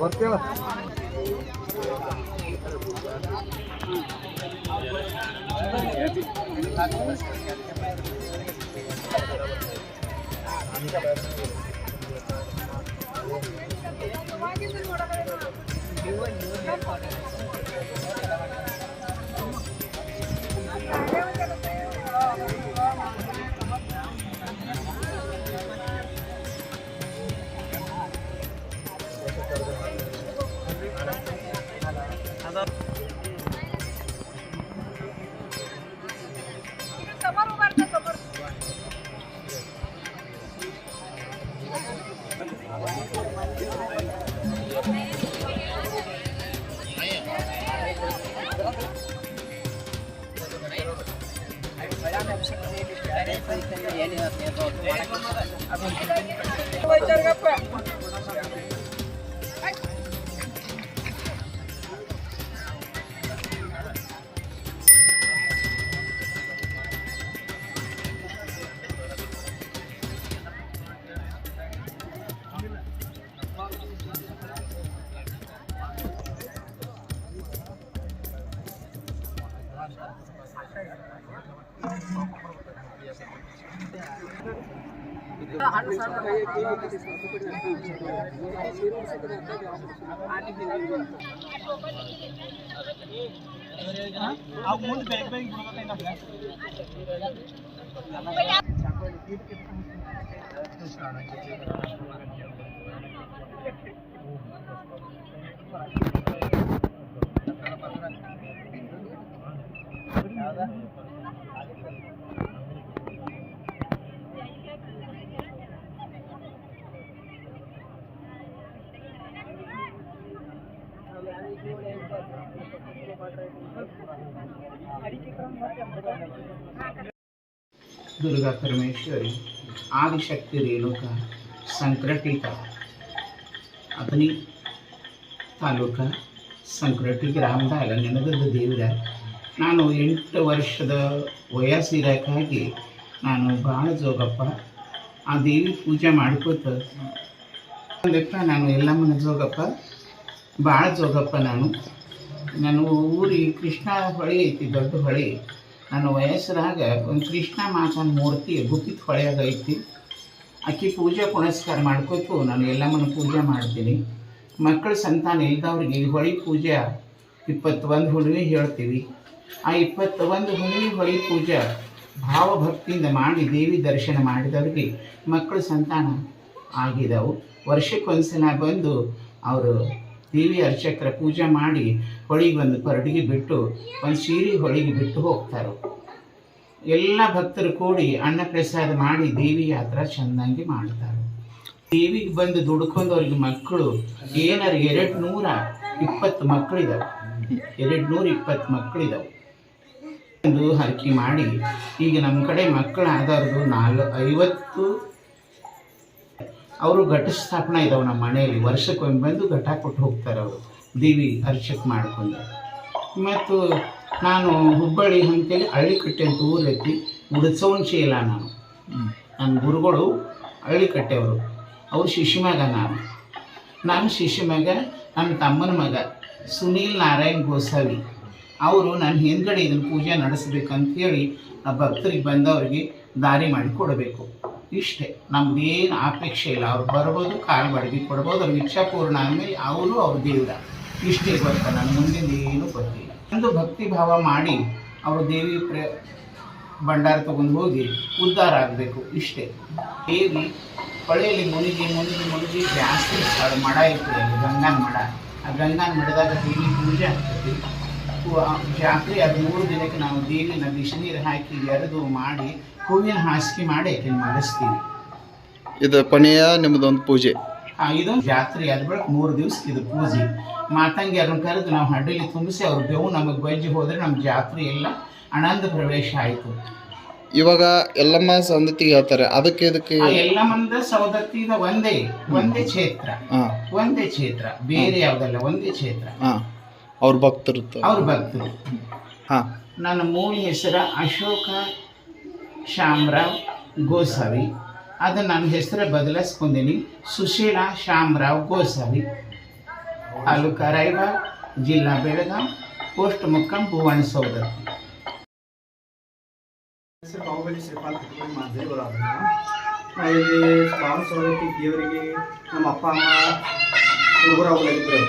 ಬರ್ತೀವ दुर्गा परमेश्वरी आदिशक्ति रेणुका संक्रटिका अपनी ತಾಲೂಕು ಸಂಕ್ರಟಿ ಗ್ರಾಮದಾಗ ನೆನೆದದ್ದು ದೇವರ. ನಾನು 8 ವರ್ಷದ ವಯಸ್ಸಿರೋಕ್ಕಾಗಿ ನಾನು ಭಾಳ ಜೋಗಪ್ಪ ಆ ದೇವಿ ಪೂಜೆ ಮಾಡ್ಕೋತ ಲೆಕ್ಕ ನಾನು ಎಲ್ಲಮ್ಮನ ಜೋಗಪ್ಪ ಭಾಳ ಜೋಗಪ್ಪ. ನಾನು ಊರಿಗೆ ಕೃಷ್ಣ ಹೊಳೆ ಐತಿ, ದೊಡ್ಡ ಹೊಳೆ. ನನ್ನ ವಯಸ್ಸರಾಗ ಒಂದು ಕೃಷ್ಣ ಮಾತನ ಮೂರ್ತಿ ಗುಪ್ಪಿತ ಹೊಳೆಯಾಗ ಐತಿ. ಆಕೆ ಪೂಜೆ ಪುನಸ್ಕಾರ ಮಾಡ್ಕೋತು ನಾನು ಎಲ್ಲಮ್ಮನ ಪೂಜೆ ಮಾಡ್ತೀನಿ. ಮಕ್ಕಳ ಸಂತಾನ ಇಲ್ದವ್ರಿಗೆ ಹೊಳೆ ಪೂಜೆ 21 ಹುಣ್ಣಿಮೆ ಹೇಳ್ತೀವಿ. ಆ 21 ಹುಣ್ಣಿಮೆ ಹೊಳೆ ಪೂಜೆ ಭಾವಭಕ್ತಿಯಿಂದ ಮಾಡಿ ದೇವಿ ದರ್ಶನ ಮಾಡಿದವ್ರಿಗೆ ಮಕ್ಕಳ ಸಂತಾನ ಆಗಿದವು. ವರ್ಷಕ್ಕೊಂದ್ಸಲ ಬಂದು ಅವರು ದೇವಿ ಅರ್ಚಕರ ಪೂಜೆ ಮಾಡಿ ಹೊಳಿಗೆ ಒಂದು ಪರಡಿಗೆ ಬಿಟ್ಟು ಒಂದು ಸೀರೆ ಹೊಳಿಗೆ ಬಿಟ್ಟು ಹೋಗ್ತಾರೆ. ಎಲ್ಲ ಭಕ್ತರು ಕೂಡಿ ಅನ್ನ ಪ್ರಸಾದ ಮಾಡಿ ದೇವಿ ಯಾತ್ರಾ ಚೆಂದಂಗೆ ಮಾಡ್ತಾರೆ. ದೇವಿಗೆ ಬಂದು ದುಡ್ಕೊಂಡವ್ರಿಗೆ ಮಕ್ಕಳು ಏನಾರು 220 ಮಕ್ಕಳಿದಾವೆ. 220 ಮಕ್ಕಳಿದಾವೆ. ಒಂದು ಹರಕೆ ಮಾಡಿ ಈಗ ನಮ್ಮ ಕಡೆ ಮಕ್ಕಳು ಆದವ್ರದ್ದು 50 ಅವರು ಘಟ ಸ್ಥಾಪನೆ ಇದಾವೆ ನಮ್ಮ ಮನೆಯಲ್ಲಿ. ವರ್ಷಕ್ಕೊಮ್ಮೆ ಬಂದು ಘಟ ಕೊಟ್ಟು ಹೋಗ್ತಾರೆ ಅವರು ದೇವಿ ಅರ್ಚಕ್ ಮಾಡ್ಕೊಂಡು. ಮತ್ತು ನಾನು ಹುಬ್ಬಳ್ಳಿ ಅಂತೇಳಿ ಹಳ್ಳಿಕಟ್ಟೆ ಅಂತ ಊರೈತಿ, ಉಡ್ಸೋನ್ಶಿ ಇಲ್ಲ ನಾನು. ನನ್ನ ಗುರುಗಳು ಹಳ್ಳಿಕಟ್ಟೆಯವರು, ಅವ್ರು ಶಿಷ್ಯ ಮಗ. ನಾನು ಶಿಷ್ಯ ಮಗ. ನನ್ನ ತಮ್ಮನ ಮಗ ಸುನೀಲ್ ನಾರಾಯಣ್ ಗೋಸಾವಿ ಅವರು ನನ್ನ ಹಿಂದ್ಗಡೆ ಇದನ್ನು ಪೂಜೆ ನಡೆಸ್ಬೇಕಂತೇಳಿ ಆ ಭಕ್ತರಿಗೆ ಬಂದವರಿಗೆ ದಾರಿ ಮಾಡಿ ಕೊಡಬೇಕು. ಇಷ್ಟೇ, ನಮ್ದೇನು ಅಪೇಕ್ಷೆ ಇಲ್ಲ. ಅವ್ರು ಬರ್ಬೋದು, ಕಾಲು ಬಾಡಿಗೆ ಕೊಡ್ಬೋದು, ಅವ್ರಿಗೆ ಇಚ್ಛಾಪೂರ್ಣ ಆದಮೇಲೆ ಅವರು ಅವ್ರ ದೇವ್ರ. ಇಷ್ಟೇ ಗೊತ್ತ, ನನ್ನ ಮುಂದಿನ ಏನು ಗೊತ್ತಿಲ್ಲ. ಒಂದು ಭಕ್ತಿ ಭಾವ ಮಾಡಿ ಅವರು ದೇವಿ ಭಂಡಾರ ತೊಗೊಂಡು ಹೋಗಿ ಉದ್ಧಾರ ಆಗಬೇಕು. ಇಷ್ಟೇ. ದೇವಿ ಹೊಳೆಯಲ್ಲಿ ಮುಳುಗಿ ಜಾಸ್ತಿ ಮಡ ಇರ್ತದೆ ಅಲ್ಲಿ, ಗಂಗಾನ ಮಡ. ಆ ಗಂಗಾನ ಮಡದಾಗ ದೇವಿ ಪೂಜೆ ಆಗ್ತದೆ. ಜಾತ್ರೆ ಅದು 3 ದಿನಕ್ಕೆ ನಾವು ದೇವಿನ ಬಿಸಿನೀರು ಹಾಕಿ ಎರೆದು ಮಾಡಿ ಹೂವಿನ ಹಾಸಿಗೆ ಮಾಡಿ ಆಕೆ ಮಾಡಿಸ್ತೀವಿ. ಇದು ಕೊನೆಯ ನಿಮ್ಮದೊಂದು ಪೂಜೆ. ಇದೊಂದು ಜಾತ್ರೆ ಆದ ಬಳಿಕ 3 ದಿವಸ ಇದು ಪೂಜೆ. ಮಾತಂಗಿಯರನ್ನು ಕರೆದು ನಾವು ಹಡ್ಡಿಲಿ ತುಂಬಿಸಿ ಅವ್ರ ಬೇವು ನಮಗೆ ಬಜ್ಜಿ ಹೋದರೆ ನಮ್ಮ ಜಾತ್ರೆ ಎಲ್ಲ ಆನಂದ ಪ್ರವೇಶ ಆಯಿತು. ಇವಾಗ ಎಲ್ಲಮ್ಮ ಸೌದತ್ತಿಗೆ ಹೇಳ್ತಾರೆ, ಅದಕ್ಕೆ ಇದಕ್ಕೆ ಎಲ್ಲಮ್ಮಂದ ಸೌದತ್ತಿದ ಒಂದೇ ಕ್ಷೇತ್ರ, ಒಂದೇ ಕ್ಷೇತ್ರ, ಬೇರೆ ಯಾವುದಲ್ಲ, ಒಂದೇ ಕ್ಷೇತ್ರ. ಅವ್ರ ಭಕ್ತರು. ನನ್ನ ಮೂಲ ಹೆಸರು ಅಶೋಕ ಶಾಮರಾವ್ ಗೋಸಾವಿ. ಅದು ನನ್ನ ಹೆಸರು ಬದಲಿಸ್ಕೊಂಡೀನಿ, ಸುಶೀಲಾ ಶಾಮರಾವ್ ಗೋಸಾವಿ. ತಾಲೂಕು ರಾಯಬಾಗ್, ಜಿಲ್ಲಾ ಬೆಳಗಾಂ, ಪೋಸ್ಟ್ ಮುಕ್ಕಾಂ ಭುವನ ಸೌದತ್ತಿ. ಹೆಸರು ಬಾಹುಬಲಿ ಶ್ರೀಪಾಲ್ ಕಟ್ಕೊಂಡು ಮಾದೇವರು. ನಾವಿಲ್ಲಿ ಭುವನ ಸೌದತ್ತಿ ದೇವರಿಗೆ ನಮ್ಮ ಅಪ್ಪ ಅಮ್ಮ ಹುಡುಗರಾಗಲಾಗಿದ್ದರು.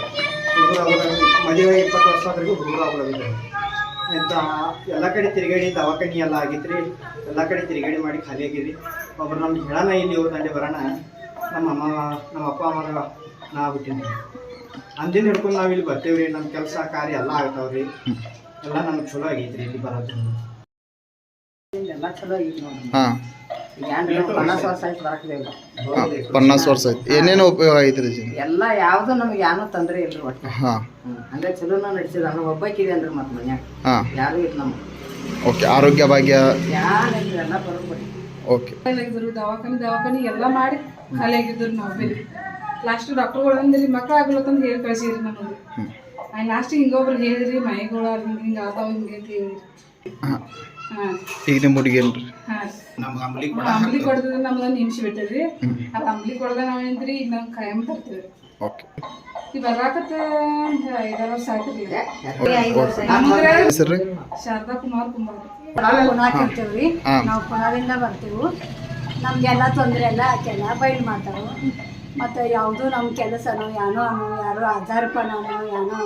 ಮದುವೆ 20 ವರ್ಷ ಆದ್ರಿಗೂ ಹುಡುಗರಾಗಲಾಗಿದ್ದರು ಅಂತ ಎಲ್ಲ ಕಡೆ ತಿರುಗಾಡಿ ದವಾಖಾನೆ ಎಲ್ಲ ಆಗಿತ್ತು. ಎಲ್ಲ ಕಡೆ ತಿರುಗಾಡಿ ಮಾಡಿ ಖಾಲಿ ಆಗಿದ್ರಿ. ಒಬ್ರು ನಮ್ಗೆ ಹೇಳೋಣ ಇಲ್ಲಿ ಇವ್ರ ದಂಡೆ ಬರೋಣ, ನಮ್ಮ ಅಪ್ಪ ಅಮ್ಮಗ ನಾ ಬಿಟ್ಟಿನಿ ಅಂದಿನ ಹಿಡ್ಕೊಂಡು ನಾವು ಇಲ್ಲಿ ಬರ್ತೇವ್ರಿ. ನಮ್ಮ ಕೆಲಸ ಕಾರ್ಯ ಎಲ್ಲ ಆಗ್ತಾವ್ರಿ. ಎಲ್ಲ ನಮ್ಗೆ ಚಲೋ ಆಗೈತ್ರಿ ಇಲ್ಲಿ ಬರೋದು. ಎಲ್ಲ ಚಲೋ ಆಗೈತಿ ನೋಡ್ರಿ. 50 ವರ್ಷ ಆಯ್ತು ಬರಕ್ಲೇವು. 50 ವರ್ಷ ಆಯ್ತು. ಏನೇನು ಉಪಯೋಗ ಐತ್ರಿ? ಎಲ್ಲ ಯಾವ್ದು ನಮ್ಗೆ ಏನೂ ತೊಂದರೆ ಇಲ್ರಿ ಒಟ್ಟು. ಹಂಗೆ ಚಲೋನ ನಡೆಸಿದ. ನಾನು ಒಬ್ಬಾಕಿದೆ ಅಂದ್ರೆ ಮತ್ತೆ ಮನ್ಯಾಗ ಯಾರು ಇಲ್ಲ ನಮ್ಗೆ. ಓಕೆ. ಆರೋಗ್ಯ ಭಾಗ್ಯ ಯಾರಿಲ್ಲ, ಎಲ್ಲ ಬರೋಬ್ಬರಿ. ಓಕೆ. ದವಾಖಾನೆ ಎಲ್ಲ ಮಾಡಿ ಖಾಲಿ ಆಗಿದ್ರು. ನಾವು ಬೇರೆ ಲಾಸ್ಟ್ ಡಾಕ್ಟರ್ಗಳು ಅಂದ್ರಿ ಮಕ್ಳು ಆಗಲತ್ತಂದು ಹೇಳಿ ಕಳ್ಸಿರಿ ನಮಗೆ. ಲಾಸ್ಟ್ ಹಿಂಗೊಬ್ರು ಹೇಳಿದ್ರಿ ಮೈಗಳು ಹಿಂಗೆ ಆತಾವ ಹಿಂಗೆ ಅಂತ ಹೇಳಿರಿ. ಈಗ ನಿಮ್ಮ ಹುಡುಗೇನ್ರಿ? ಅಂಬ್ಲಿ ಕೊಡ್ತದ ನಮ್ದೊಂದು ನಿಮಿಷ ಬಿಟ್ಟಿದ್ರಿ. ಅದು ಅಂಬ್ಲಿ ಕೊಡ್ದ ನಾವೇನ್ರಿ ಈಗ ನಾವು ಕಾಯಂ ತರ್ತೇವೆ. ಓಕೆ. ಈಗ ಬರಾಕತ್ತ 5 ವರ್ಷ ಆಯ್ತಿರ್ಲಿ. ಶಾರದಾ ಕುಮಾರ್ ಇರ್ತೇವ್ರಿ. ನಾವು ಪುನಾದಿಂದ ಬರ್ತೀವಿ. ನಮ್ಗೆಲ್ಲ ತೊಂದರೆ ಎಲ್ಲ ಆಕೆಲ್ಲ ಬಯಲು ಮಾಡ್ತಾವೆ. ಮತ್ತು ಯಾವುದೂ ನಮ್ಮ ಕೆಲಸನೋ ಏನೋ ಯಾರೋ ಆಧಾರಪನೋ ಏನೋ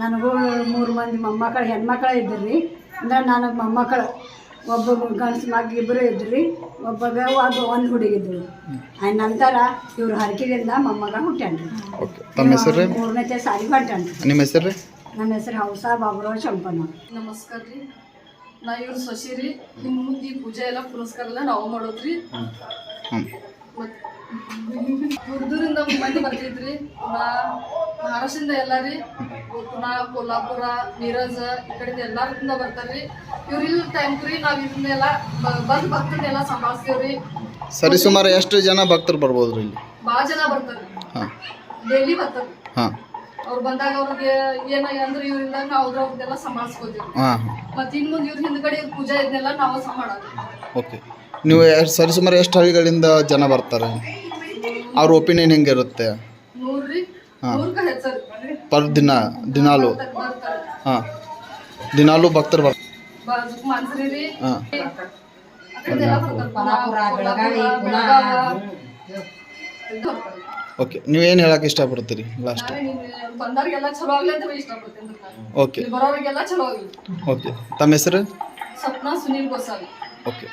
ನನಗೂ 3 ಮಂದಿ ಮೊಮ್ಮಕ್ಕಳು ಹೆಣ್ಮಕ್ಳು ಇದ್ರಿ. ಅಂದ್ರೆ ನನಗೆ ಮೊಮ್ಮಕ್ಕಳು ಒಬ್ಬ ಗಂಡಸು ಮಗ ಇಬ್ಬರು ಇದ್ರಿ. ಒಬ್ಬಗ ಒಂದು ಹುಡುಗಿದ್ರು. ನಂತರ ಇವ್ರು ಹರಕೆದಿಂದ ಮೊಮ್ಮಗ ಹುಟ್ಟ್ಯಾನ್ರಿ. ತಮ್ಮ ಹೆಸರು? 3ನೇ ಸಾರಿ ಹೊಂಟ್ಯಾನ್ರಿ. ನಿಮ್ಮ ಹೆಸರು? ನಮ್ಮ ಹೆಸರು ಹೌಸಾ ಬಾಬುರಾವ್ ಚಂಪನ. ನಮಸ್ಕಾರ ರೀ. ನಾ ಇವ್ರು ಸೊಸಿ ರೀ. ನಿಮ್ಮ ಮುಂದೆ ಈ ಪೂಜೆ ಎಲ್ಲ ಪುನಸ್ಕಾರ ಎಲ್ಲ ನಾವು ಮಾಡೋದ್ರಿ. ದೂರದಿಂದ ಮಂದಿ ಬರ್ತಿದ್ರಿ. ಮಹಾರಾಷ್ಟ್ರದಿಂದ ಎಲ್ಲ ರೀ. ಪುನಾ, ಕೊಲ್ಲಾಪುರ, ಮೀರಜ್ ಈ ಕಡೆಯಿಂದ ಎಲ್ಲರಿಂದ ಬರ್ತಾರ್ರಿ. ಇವ್ರು ಇಲ್ಲಿ ಟೈಮ್ ರೀ ನಾವು ಇದನ್ನೆಲ್ಲ ಬಂದು ಭಕ್ತರನ್ನೆಲ್ಲ ಸಂಭಾಳಿಸ್ತೇವ್ರಿ. ಸರಿ, ಸುಮಾರು ಎಷ್ಟು ಜನ ಭಕ್ತರು ಬರ್ಬೋದು ಇಲ್ಲಿ? ಭಾಳ ಜನ ಬರ್ತಾರೆ, ಡೈಲಿ ಬರ್ತಾರೆ. ಅವ್ರು ಬಂದಾಗ ಅವ್ರಿಗೆ ಏನ ಅಂದ್ರೆ ಇವ್ರಿಂದ ನಾವು ಅವ್ರದ್ದೆಲ್ಲ ಸಂಭಾಳಿಸ್ಕೋತೀವಿ. ಮತ್ತೆ ಇನ್ನು ಮುಂದೆ ಇವ್ರ ಹಿಂದ್ಗಡೆ ಪೂಜೆ ಇದನ್ನೆಲ್ಲ ನಾವು ಸಹ ಮಾಡೋದು. ಓಕೆ. ನೀವು ಸರಿ ಸುಮಾರು ಎಷ್ಟು ಹಳ್ಳಿಗಳಿಂದ ಜನ ಬರ್ತಾರೆ? ಅವ್ರ ಒಪಿನಿಯನ್ ಹೆಂಗಿರುತ್ತೆ? 100 ರೀ, 100ಕ್ಕೆ ಹೆಚ್ಚು ಪರ್ ದಿನಾಲು? ಹಾಂ, ದಿನಾಲು ಭಕ್ತರು ಬರ್ತಾರೆ. ಮಾನ್ಸರಿ ರೀ, ಓಕೆ. ನೀವೇನು ಹೇಳಕ್ಕೆ ಇಷ್ಟಪಡ್ತೀರಿ ಲಾಸ್ಟ್? ಬಂದವ್ರಿಗೆಲ್ಲ ಚಲೋ ಆಗಲಿ ಅಂತ ಇಷ್ಟಪಡ್ತೀನಿ. ಓಕೆ. ಬರೋರಿಗೆಲ್ಲ ಚಲೋ ಆಗಲಿ. ಓಕೆ. ತಮ್ಮ ಹೆಸರು? ಸಪ್ನಾ ಸುನೀಲ್ ಗೋಸಾವಿ. ಓಕೆ.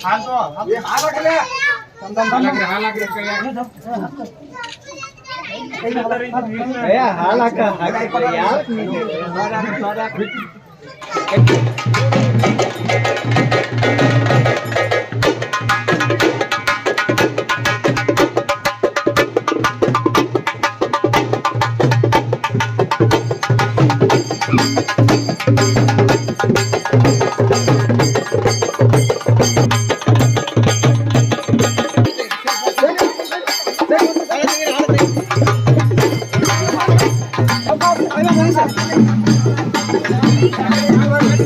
ಹಾಲು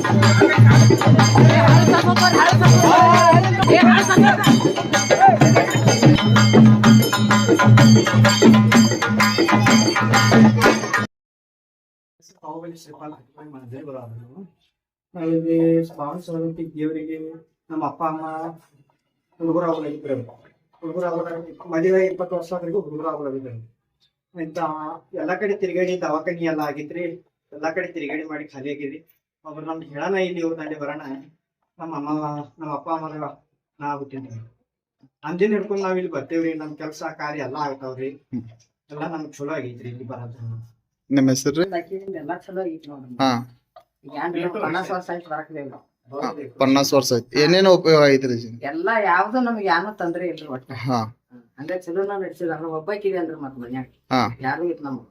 ಬಾಹುಬಲಿ ಶ್ರೀಪಾಲ್ ಕಟ್ಕೊಂಡು ಮಾಡಿದ್ರೆ ಬರೋದು ನಾವು. ನಾವಿಲ್ಲಿ ಬಾವನ ಸವದತ್ತಿ ದೇವರಿಗೆ ನಮ್ಮ ಅಪ್ಪ ಅಮ್ಮ ಹುಡುಗರು ಆಗೋದಾಗಿದ್ರು. ಹುಡುಗರು ಆಗೋದಾಗ ಮದುವೆ 20 ವರ್ಷ ಆದ್ರಿಗೂ ಹುಡುಗರು ಆಗೋದಾಗಿದ್ರು. ಇಂತ ಎಲ್ಲಾ ಕಡೆ ತಿರುಗಾಡಿ ದವಾಖಾನಿ ಎಲ್ಲ ಆಗಿದ್ರಿ. ಎಲ್ಲಾ ಕಡೆ ತಿರುಗಾಡಿ ಮಾಡಿ ಖಾಲಿ ಆಗಿದ್ರಿ. ಒಬ್ರು ನಮ್ಗೆ ಹೇಳೋಣ ಇಲ್ಲಿ ಊರಿನಲ್ಲಿ ಬರೋಣ. ನಮ್ಮ ಅಪ್ಪ ಅಮ್ಮ ನಾ ಬಿಟ್ಟಿದ್ರಿ. ಅಂದಿನ ಹಿಡ್ಕೊಂಡು ನಾವ್ ಇಲ್ಲಿ ಬರ್ತೇವ್ರಿ. ನಮ್ ಕೆಲ್ಸ ಕಾರ್ಯ ಎಲ್ಲಾ ಆಗ್ತಾವ್ರಿ. ಎಲ್ಲಾ ನಮ್ಗೆ ಚಲೋ ಆಗೈತ್ರಿ ಇಲ್ಲಿ ಬರೋದು. ನಿಮ್ಮ ಹೆಸರು? ಎಲ್ಲಾ ಚಲೋ ಐತಿ ನೋಡ್ರಿ. ಹಾ, 50 ವರ್ಷ ಆಯ್ತು ಬರಕ್ದೇವ್ ನಾವು. 50 ವರ್ಷ ಆಯ್ತು. ಏನೇನು ಉಪಯೋಗ ಐತ್ರಿ? ಎಲ್ಲಾ ಯಾವ್ದು ನಮ್ಗೆ ಯಾನು ತೊಂದ್ರೆ ಇಲ್ರಿ ಒಟ್ಟ. ಹಾ, ಹಂಗ ಚಲೋ ನಾವ್ ನಡ್ಸಿದ್ರ ಒಬ್ಬಾಕಿವಿ ಅಂದ್ರ ಮತ್ ಮನ್ಯಾಗ ಹಾ, ಯಾರು ಇತ್ತು ನಮ್ಗೆ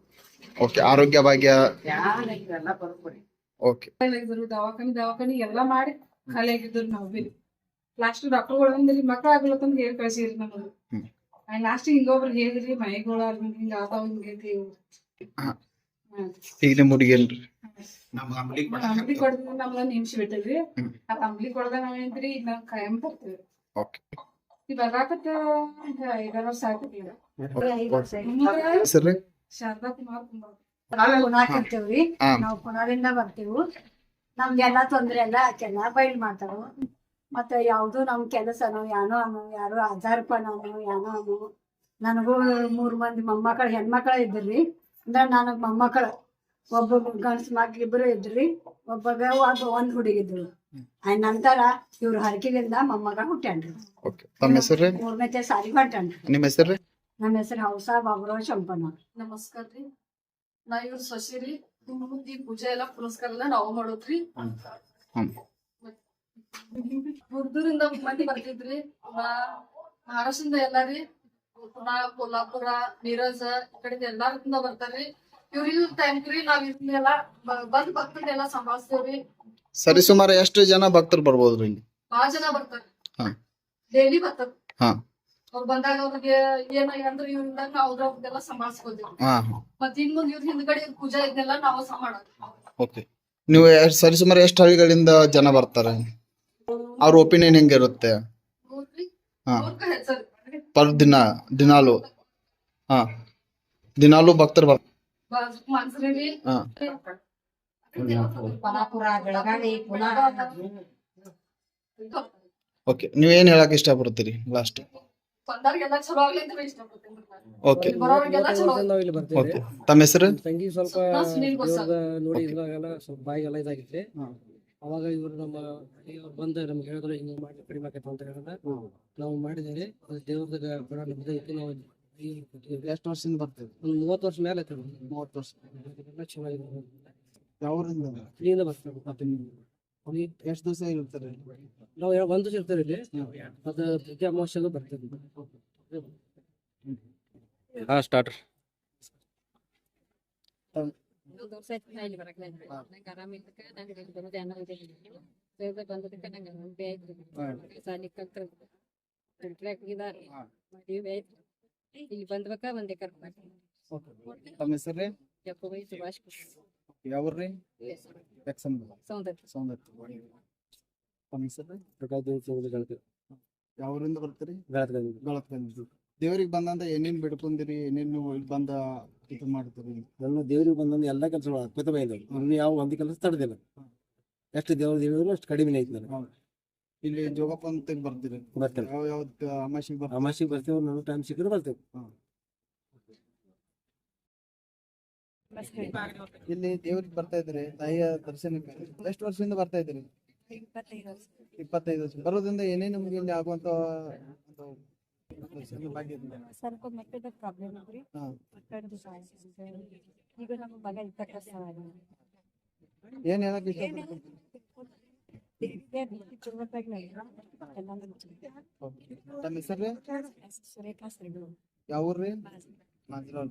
ಓಕೆ. ಆರೋಗ್ಯ ಭಾಗ್ಯ ಎಲ್ಲ ಬರೋಬ್ಬರಿ. ಓಕೆ. ದವಾಖಾನಿ ಎಲ್ಲಾ ಮಾಡಿ ಖಾಲಿ ಆಗಿದ್ರು ನಾವು ಬಿ ಲಾಸ್ಟ್ ಡಾಕ್ಟರ್ಗಳು ಅಂದ್ರಿ ಮಕ್ಳು ಆಗ್ಲತ್ತಂದ್ ಹೇಳಿ ಕಳ್ಸಿರಿ ನಮಗೆ. ಲಾಸ್ಟ್ ಹಿಂಗೊಬ್ರು ಹೇಳಿದ್ರಿ ಮೈಗಳು ಹಿಂಗ ಆತಾವ ಹಿಂಗೈತಿ. ಈಗ ನಿಮ್ಮ ಹುಡುಗಿಯನ್ರಿ ಅಂಬ್ಲಿ ಕೊಡದ ನಮ್ಗ ನಿಮಿಷ ಬಿಟ್ಟಿದ್ರಿ. ಅದ್ ಅಂಬ್ಲಿ ಕೊಡದ ನಾವೇನ್ರಿ ಈಗ ನಾವ್ ಕಾಯಂ ಬರ್ತೇವೆ. ಓಕೆ. ಈ ಬರಾಕತ್ತ 5 ವರ್ಷ ಆಯ್ತು. ಹೆಸರು? ಶಾರದಾ ಕುಮಾರ್ ಕುಮಾರ್. ಪುನಾಕ್ ಇರ್ತೇವ್ರಿ. ಹಾ. ನಾವು ಪುನಾದಿಂದ ಬರ್ತೀವಿ. ನಮ್ಗೆಲ್ಲಾ ತೊಂದ್ರೆ ಎಲ್ಲ ಆಕೆಲ್ಲ ಬೈಲ್ ಮಾಡ್ತಾವು. ಮತ್ತೆ ಯಾವ್ದು ನಮ್ ಕೆಲಸನೋ ಯಾರು ಆಧಾರಪನೋ ಯಾನೋ ನನಗೂ 3 ಮಂದಿ ಮೊಮ್ಮಕ್ಕಳು ಹೆಣ್ಮಕ್ಳ ಇದ್ರಿ. ಅಂದ್ರ ನನಗ್ ಮೊಮ್ಮಕ್ಕಳು ಒಬ್ಬ ಗಂಡ್ಸ್ ಮಗ್ ಇಬ್ರು ಇದ್ರಿ. ಒಂದ್ ಹುಡುಗಿದ್ರು. ನಂತರ ಇವ್ರ ಹರಕೆಗಿಂದ ಮೊಮ್ಮಗ ಹುಟ್ಟ್ಯಾನ್ರಿ. ಓಕೆ. ತಮ್ಮ ಹೆಸರು? 3ನೇ ಸಾರಿ ಹೊಂಟಾನ್ರಿ. ನಿಮ್ಮ ಹೆಸರು? ನಮ್ಮ ಹೆಸರು ಹೌಸಾ ಬಾಬುರಾವ್ ಶಂಪಣ್ಣ. ನಮಸ್ಕಾರ ರೀ. ನಾ ಇವ್ರ ಸೊಸಿರಿ. ಈ ಪೂಜೆ ಎಲ್ಲಾ ಪುನಸ್ಕಾರ ಎಲ್ಲ ನಾವು ಮಾಡೋದ್ರಿ. ದೂರದಿಂದ ಮಂದಿ ಬರ್ತಿದ್ರಿ. ಮಹಾರಾಷ್ಟ್ರದಿಂದ ಎಲ್ಲಾರಿ ಪುನಾ ಕೊಲ್ಲಾಪುರ ಮಿರಜ ಈ ಕಡೆ ಎಲ್ಲಾರಿಂದ ಬರ್ತಾರ್ರಿ. ಇವ್ರಿಲ್ ಟೈಮ್ ಕ್ರಿ ನಾವ್ ಇದನ್ನೆಲ್ಲ ಬಂದ್ ಭಕ್ತರೆಲ್ಲ ಸಂಭಾಳಿಸ್ತೇವ್ರಿ. ಸರಿ, ಸುಮಾರು ಎಷ್ಟು ಜನ ಭಕ್ತರು ಬರ್ಬೋದ್ರಿ ಇಲ್ಲಿ? 5 ಜನ ಬರ್ತಾರ. ಹಾ. ಡೈಲಿ ಬರ್ತಾರ. ಹಾ. ಅವ್ರು ಬಂದಾಗ ಅವ್ರಿಗೆ ಏನಾಗಂದ್ರೆ ಇವ್ರಿಂದ ನಾವು ಅವ್ರದ್ದೆಲ್ಲ ಸಂಭಾಳಿಸ್ಕೋತೀವಿ. ಹಾ. ಮತ್ ಇನ್ ಮುಂದ್ ಇವ್ರ ಹಿಂದ್ಗಡೆ ಪೂಜಾ ಇದನ್ನೆಲ್ಲ ನಾವು ಸಹ ಮಾಡೋದು. ಓಕೆ. ನೀವು ಸರಿ ಸುಮಾರು ಎಷ್ಟು ಹಳ್ಳಿಗಳಿಂದ ಜನ ಬರ್ತಾರೆ? ಅವ್ರ ಒಪಿನಿಯನ್ ಹೆಂಗಿರುತ್ತೆ? ನೋಡ್ರಿ, ಹಾ. ಹೆಚ್ಚಾರಿ ಪರ್ ದಿನಾಲು? ಹಾ, ದಿನಾಲು ಭಕ್ತರು ಬರ್ತಾರೆ. ಮನ್ಸರಿ ಹಾ. ಪನಾಪುರ ಬೆಳಗಾವಿ ಪುನಾ ಓಕೆ. ನೀವೇನ್ ಹೇಳಕ್ ಇಷ್ಟಪಡ್ತೀರಿ ಲಾಸ್ಟ್? ಬಂದವ್ರಿಗೆಲ್ಲ ಚಲೋ ಆಗ್ಲಿ ಅಂತ ಇಷ್ಟಪಡ್ತೀನಿ. ಓಕೆ. ಬರೋರಿಗೆಲ್ಲ ಚಲೋ. ನಾವು ಇಲ್ಲಿ ಬರ್ತೀವಿ. ಓಕೆ. ತಮ್ಮ ಹೆಸರು? ತಂಗಿ ಸ್ವಲ್ಪ ನಾ ಸುನೀಲ್ ಗೋಸಾಲ್. ದೇವ್ರದ ನೋಡಿ ಇವಾಗೆಲ್ಲ ಸ್ವಲ್ಪ ಬಾಯಿಗೆಲ್ಲ ಇದಾಗಿತ್ತು. ಅವಾಗ ಇವರು ನಮ್ಮ ಅವ್ರು ಬಂದು ನಮ್ಗೆ ಹೇಳಿದ್ರು ಹಿಂಗೆ ಮಾಡಿ ಕಡಿಮೆ ಆಕೈತೆ ಅಂತ ಹೇಳಿದ್ರೆ ನಾವು ಮಾಡಿದ್ದೇವೆ. ದೇವ್ರದ ಕೂಡ ನಮ್ದು ಇತ್ತು. ನಾವು ಎಷ್ಟು ವರ್ಷದಿಂದ ಬರ್ತೀವಿ? ಒಂದು 30 ವರ್ಷ ಮೇಲೆ ಆಯ್ತು. 30 ವರ್ಷ. ಎಲ್ಲ ಚೆನ್ನಾಗಿದೆ. ಯಾವ್ರಿಂದ? ಇಲ್ಲಿಂದ ಬರ್ತೇವೆ. ಎಷ್ಟು ದಿವಸ ಇರ್ತಾರೆ? ನಾವು 1 ದಿವಸ ಇರ್ತೇವೆ ಇಲ್ಲಿ. ಅದು ಪ್ರತಿ ಅಮಾವಾಸ್ಯೆಗೂ ಬರ್ತೇವೆ. ಹಾಂ, ಸ್ಟಾರ್ಟ್. ಇಲ್ಲಿ ಬಂದ್ಬೇಕ ಒಂದೇ ಕರ್ಕೊಂಡು ತಮ್ಮ ಹೆಸರು? ಸುಭಾಷ್ ಯಾವ್ರಿ? ಸೌಂದರ್ಯ. ತಮ್ಮ ಹೆಸರು? ಗೆಳತಿ. ಯಾವ್ರಿಂದ ಬರ್ತೀರಿ? ಗೆಳತಿ. ಗಳತ್ಕಂದಿ. ದೇವ್ರಿಗೆ ಬಂದಂತ ಏನೇನ್ ಬಿಡ್ಕೊಂಡಿರಿ? ಏನೇನು ಇಲ್ಲಿ ಬಂದ ಇದು ಮಾಡ್ತೀರಿ? ನನ್ನ ದೇವ್ರಿಗೆ ಬಂದ ಎಲ್ಲ ಕೆಲಸಗಳು ಅದ್ಭುತ ಬೈದವು. ಇನ್ನು ಯಾವ ಒಂದು ಕೆಲಸ ತಡೆದಿಲ್ಲ. ಎಷ್ಟು ದೇವರು ಅಷ್ಟು ಕಡಿಮೆ ಐತಿ ನನಗೆ. ಇಲ್ಲಿ ಜೋಗಪ್ಪ ಅಂತ ಬರ್ತೀರಿ? ಬರ್ತೇವೆ. ಯಾವ ಅಮಾಸಿಗೆ ಬರ್ತೀರಿ? ಅಮಾಸಿಗೆ ಬರ್ತೇವೆ. ನಾನು ಟೈಮ್ ಸಿಕ್ಕರೆ ಬರ್ತೇವೆ. ಇಲ್ಲಿ ದೇವ್ರಿಗೆ ಬರ್ತಾ ಇದ್ರಿ ತಾಯಿಯ ದರ್ಶನಕ್ಕೆ ಎಷ್ಟು ವರ್ಷದಿಂದ ಬರ್ತಾ ಇದ್ರಿ? 25 ವರ್ಷ. ಬರೋದ್ರಿಂದ ಏನೇ ನಮ್ಗೆ ಇಲ್ಲಿ ಆಗುವಂತ ಸ್ವಲ್ಪ ಮಕ್ಕಳ ಪ್ರಾಬ್ಲಮ್ ಇದ್ರಿ. ಈಗ ನಮ್ಮ ಮಗ 20 ವರ್ಷ ಏನ್ ಹೇಳಕ್ ಇಷ್ಟಪಡ್ತೀನಿ? ತಮ್ಮ ಹೆಸರು? ಸುರೇಖಾ ಶ್ರೀಗಳು. ಯಾವ ಊರ್ರಿ? ಮಾಂಜ್ರಾಳ್.